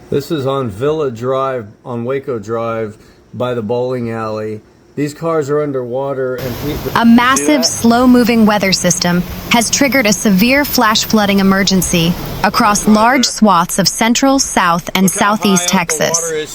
This is on Villa Drive, on Waco Drive, by the bowling alley. These cars are underwater and a massive, slow-moving weather system has triggered a severe flash flooding emergency across large swaths of central, south, and southeast Texas.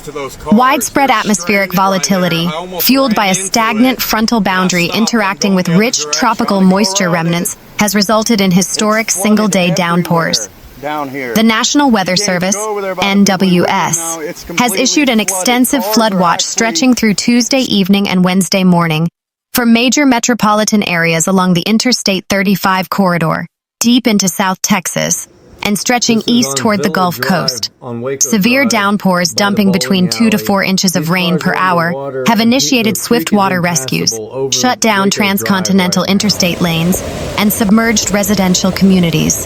Widespread atmospheric volatility, fueled by a stagnant frontal boundary interacting with rich tropical moisture remnants, has resulted in historic single-day downpours. The National Weather Service, NWS, has issued an extensive flood watch stretching through Tuesday evening and Wednesday morning for major metropolitan areas along the Interstate 35 corridor, deep into South Texas, and stretching east toward the Gulf Coast. Severe downpours dumping between 2 to 4 inches of rain per hour have initiated swift water rescues, shut down transcontinental interstate lanes, and submerged residential communities.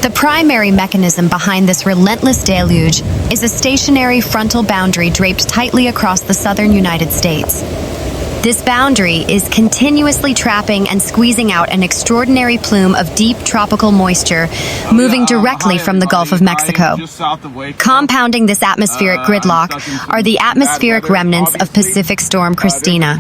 The primary mechanism behind this relentless deluge is a stationary frontal boundary draped tightly across the southern United States. This boundary is continuously trapping and squeezing out an extraordinary plume of deep tropical moisture moving directly from the Gulf of Mexico. Compounding this atmospheric gridlock are the atmospheric remnants of Pacific Storm Christina.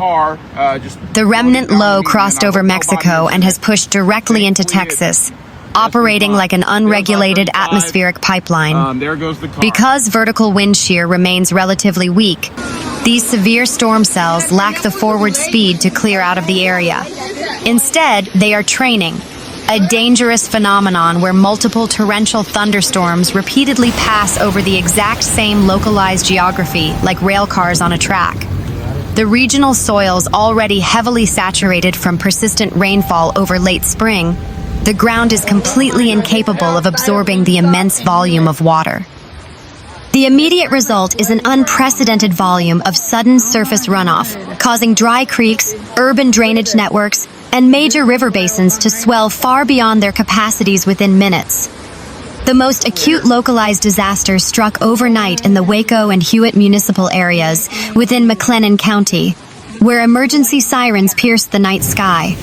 The remnant low crossed over Mexico and has pushed directly into Texas, operating like an unregulated atmospheric pipeline. Because vertical wind shear remains relatively weak, these severe storm cells lack the forward speed to clear out of the area. Instead, they are training, a dangerous phenomenon where multiple torrential thunderstorms repeatedly pass over the exact same localized geography like rail cars on a track. The regional soils already heavily saturated from persistent rainfall over late spring, the ground is completely incapable of absorbing the immense volume of water. The immediate result is an unprecedented volume of sudden surface runoff, causing dry creeks, urban drainage networks, and major river basins to swell far beyond their capacities within minutes. The most acute localized disaster struck overnight in the Waco and Hewitt municipal areas within McLennan County, where emergency sirens pierced the night sky.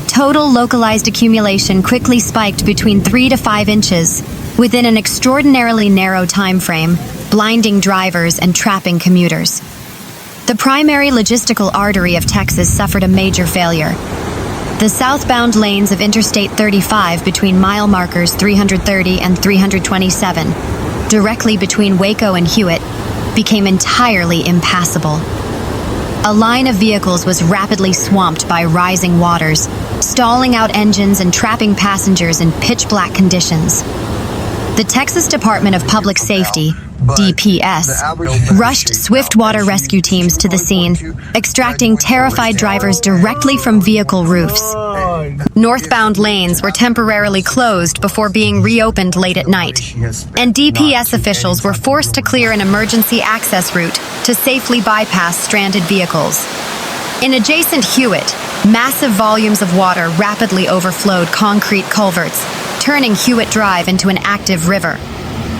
Total localized accumulation quickly spiked between 3 to 5 inches within an extraordinarily narrow time frame, blinding drivers and trapping commuters. The primary logistical artery of Texas suffered a major failure. The southbound lanes of Interstate 35 between mile markers 330 and 327, directly between Waco and Hewitt, became entirely impassable. A line of vehicles was rapidly swamped by rising waters, stalling out engines and trapping passengers in pitch-black conditions. The Texas Department of Public Safety, DPS, rushed swift water rescue teams to the scene, extracting terrified drivers directly from vehicle roofs. Northbound lanes were temporarily closed before being reopened late at night, and DPS officials were forced to clear an emergency access route to safely bypass stranded vehicles. In adjacent Hewitt, massive volumes of water rapidly overflowed concrete culverts, turning Hewitt Drive into an active river.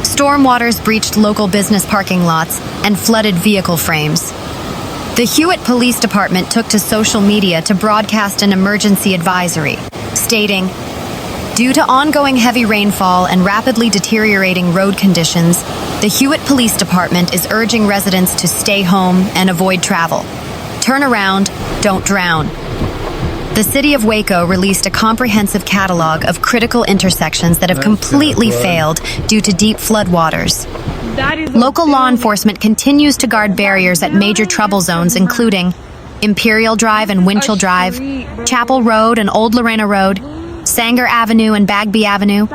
Storm waters breached local business parking lots and flooded vehicle frames. The Hewitt Police Department took to social media to broadcast an emergency advisory, stating, "Due to ongoing heavy rainfall and rapidly deteriorating road conditions, the Hewitt Police Department is urging residents to stay home and avoid travel. Turn around, don't drown." The city of Waco released a comprehensive catalog of critical intersections that have completely failed due to deep floodwaters. Local law enforcement continues to guard barriers at major trouble zones, including Imperial Drive and Winchell Drive, Chapel Road and Old Lorena Road, Sanger Avenue and Bagby Avenue,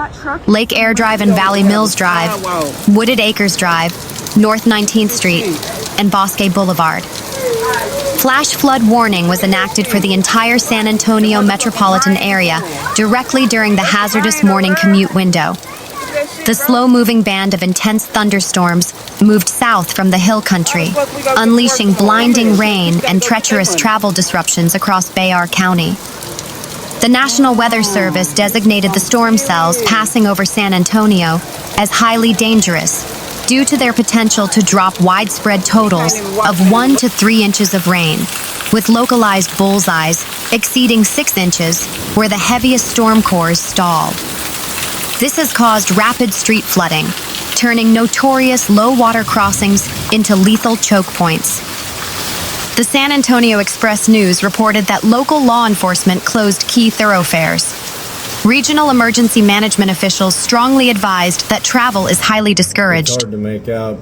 Lake Air Drive and Valley Mills Drive, Wooded Acres Drive, North 19th Street, and Bosque Boulevard. Flash flood warning was enacted for the entire San Antonio metropolitan area directly during the hazardous morning commute window. The slow-moving band of intense thunderstorms moved south from the hill country, unleashing blinding rain and treacherous travel disruptions across Bayard County. The National Weather Service designated the storm cells passing over San Antonio as highly dangerous due to their potential to drop widespread totals of 1 to 3 inches of rain, with localized bullseyes exceeding 6 inches where the heaviest storm cores stalled. This has caused rapid street flooding, turning notorious low-water crossings into lethal choke points. The San Antonio Express News reported that local law enforcement closed key thoroughfares. Regional emergency management officials strongly advised that travel is highly discouraged.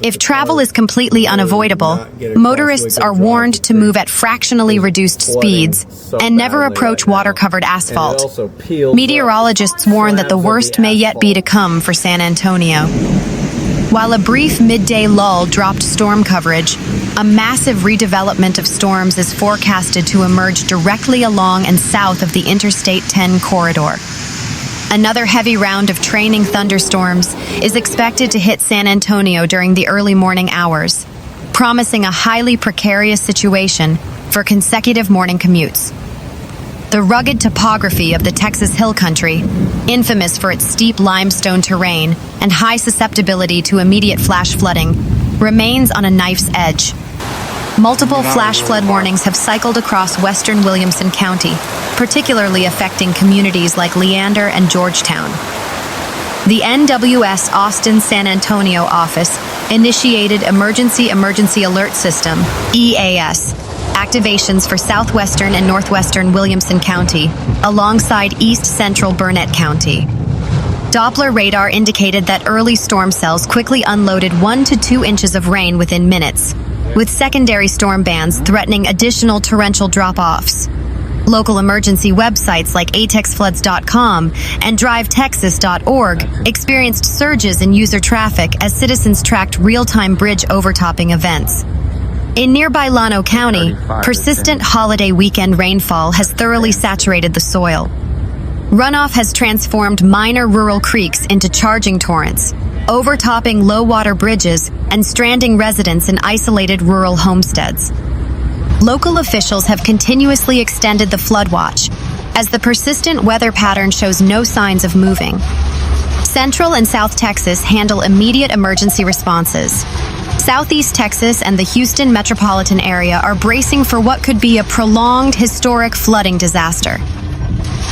If travel is completely unavoidable, motorists are warned to move at fractionally reduced speeds and never approach water-covered asphalt. Meteorologists warn that the worst may yet be to come for San Antonio. While a brief midday lull dropped storm coverage, a massive redevelopment of storms is forecasted to emerge directly along and south of the Interstate 10 corridor. Another heavy round of training thunderstorms is expected to hit San Antonio during the early morning hours, promising a highly precarious situation for consecutive morning commutes. The rugged topography of the Texas Hill Country, infamous for its steep limestone terrain and high susceptibility to immediate flash flooding, remains on a knife's edge. Multiple flash flood warnings have cycled across western Williamson County, particularly affecting communities like Leander and Georgetown. The NWS Austin San Antonio office initiated Emergency Alert System, EAS, activations for southwestern and northwestern Williamson County, alongside east central Burnett County. Doppler radar indicated that early storm cells quickly unloaded 1 to 2 inches of rain within minutes, with secondary storm bands threatening additional torrential drop-offs. Local emergency websites like atexfloods.com and drivetexas.org experienced surges in user traffic as citizens tracked real-time bridge overtopping events. In nearby Llano County, persistent holiday weekend rainfall has thoroughly saturated the soil. Runoff has transformed minor rural creeks into charging torrents, overtopping low-water bridges and stranding residents in isolated rural homesteads. Local officials have continuously extended the flood watch, as the persistent weather pattern shows no signs of moving. Central and South Texas handle immediate emergency responses. Southeast Texas and the Houston metropolitan area are bracing for what could be a prolonged historic flooding disaster.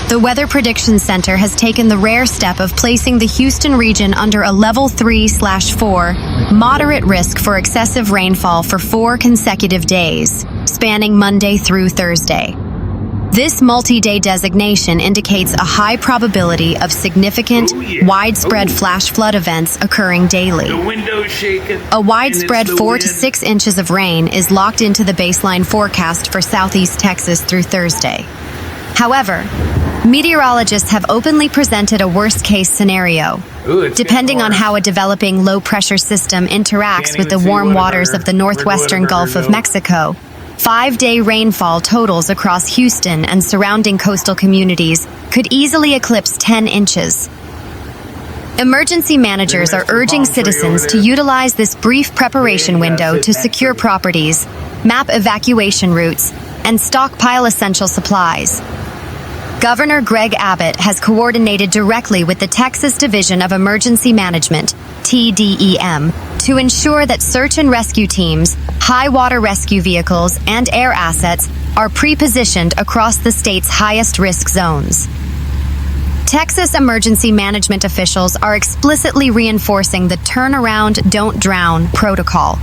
The Weather Prediction Center has taken the rare step of placing the Houston region under a level 3/4 moderate risk for excessive rainfall for 4 consecutive days, spanning Monday through Thursday. This multi-day designation indicates a high probability of significant, widespread flash flood events occurring daily. A widespread 4 to 6 inches of rain is locked into the baseline forecast for Southeast Texas through Thursday. However, meteorologists have openly presented a worst-case scenario. Depending on how a developing low-pressure system interacts with the warm waters of the northwestern Gulf of Mexico, 5-day rainfall totals across Houston and surrounding coastal communities could easily eclipse 10 inches. Emergency managers are urging citizens to utilize this brief preparation window to secure properties, map evacuation routes, and stockpile essential supplies. Governor Greg Abbott has coordinated directly with the Texas Division of Emergency Management, TDEM, to ensure that search and rescue teams, high water rescue vehicles, and air assets are pre-positioned across the state's highest risk zones. Texas emergency management officials are explicitly reinforcing the turnaround, don't drown protocol.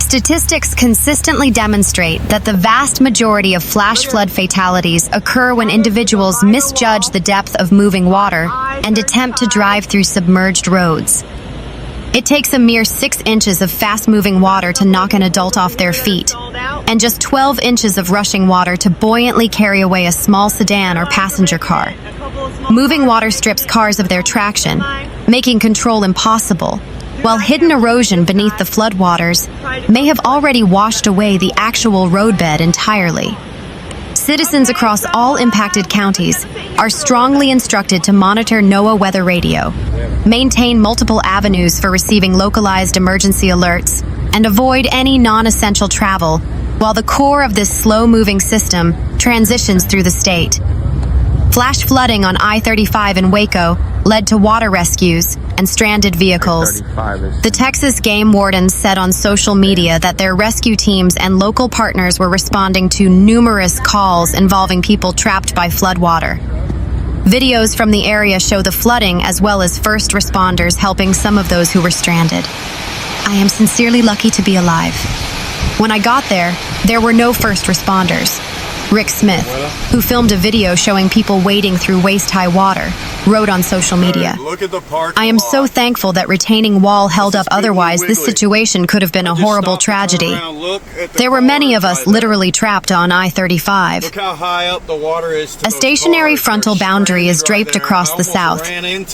Statistics consistently demonstrate that the vast majority of flash flood fatalities occur when individuals misjudge the depth of moving water and attempt to drive through submerged roads. It takes a mere 6 inches of fast-moving water to knock an adult off their feet, and just 12 inches of rushing water to buoyantly carry away a small sedan or passenger car. Moving water strips cars of their traction, making control impossible, while hidden erosion beneath the floodwaters may have already washed away the actual roadbed entirely. Citizens across all impacted counties are strongly instructed to monitor NOAA weather radio, maintain multiple avenues for receiving localized emergency alerts, and avoid any non-essential travel while the core of this slow-moving system transitions through the state. Flash flooding on I-35 in Waco led to water rescues and stranded vehicles. The Texas game wardens said on social media that their rescue teams and local partners were responding to numerous calls involving people trapped by floodwater. Videos from the area show the flooding as well as first responders helping some of those who were stranded. I am sincerely lucky to be alive. When I got there, there were no first responders. Rick Smith, who filmed a video showing people wading through waist-high water, wrote on social media, "I am so thankful that retaining wall held up, otherwise this situation could have been a horrible tragedy. There were many of us literally trapped on I-35. Look how high up the water is to A stationary frontal boundary is draped across the south,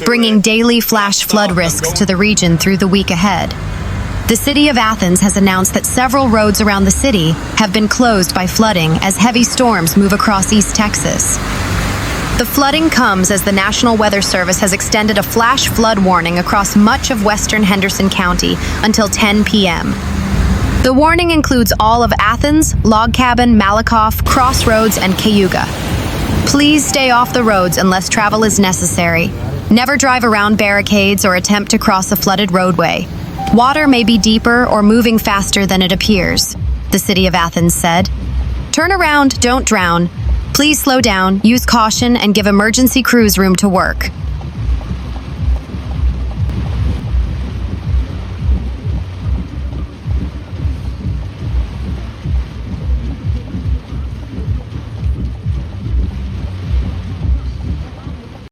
bringing daily flash flood risks to the region through the week ahead. The city of Athens has announced that several roads around the city have been closed by flooding as heavy storms move across East Texas. The flooding comes as the National Weather Service has extended a flash flood warning across much of western Henderson County until 10 p.m. The warning includes all of Athens, Log Cabin, Malakoff, Crossroads, and Cayuga. Please stay off the roads unless travel is necessary. Never drive around barricades or attempt to cross a flooded roadway. Water may be deeper or moving faster than it appears," the city of Athens said. "Turn around, don't drown. Please slow down, use caution, and give emergency crews room to work."